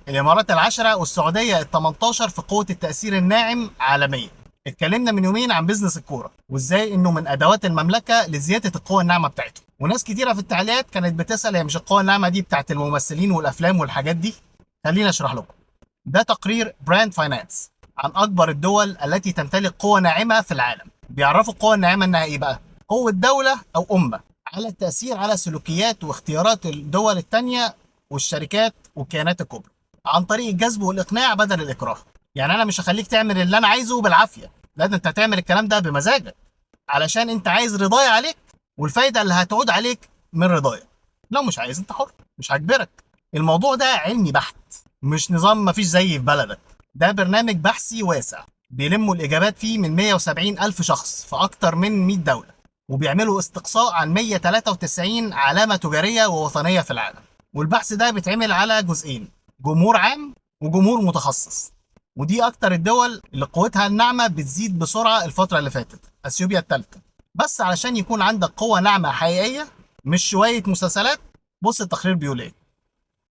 الامارات العاشره والسعوديه ال 18 في قوه التاثير الناعم عالميا. اتكلمنا من يومين عن بيزنس الكوره وازاي انه من ادوات المملكه لزياده القوه الناعمه بتاعته، وناس كتيره في التعليقات كانت بتسال هي مش القوه الناعمه دي بتاعت الممثلين والافلام والحاجات دي؟ خليني اشرح لكم. ده تقرير براند فاينانس عن اكبر الدول التي تمتلك قوه ناعمه في العالم. بيعرفوا القوه الناعمه انها ايه بقى؟ قوه دوله او امه على التاثير على سلوكيات واختيارات الدول التانيه والشركات والكيانات الكبرى عن طريق الجذب والاقناع بدل الاكراه. يعني انا مش هخليك تعمل اللي انا عايزه بالعافيه، لا ده انت هتعمل الكلام ده بمزاجك علشان انت عايز رضاي عليك والفايده اللي هتعود عليك من رضايا. لو مش عايز انت حر، مش هجبرك. الموضوع ده علمي بحت، مش نظام مفيش زي في بلدك. ده برنامج بحثي واسع بيلموا الإجابات فيه من 170 ألف شخص في أكتر من 100 دولة، وبيعملوا استقصاء عن 193 علامة تجارية ووطنية في العالم. والبحث ده بيتعمل على جزئين: جمهور عام وجمهور متخصص. ودي أكتر الدول اللي قوتها الناعمة بتزيد بسرعة الفترة اللي فاتت، أثيوبيا الثالثة. بس علشان يكون عندك قوة ناعمة حقيقية مش شوية مسلسلات، بص التقرير بيقول إيه.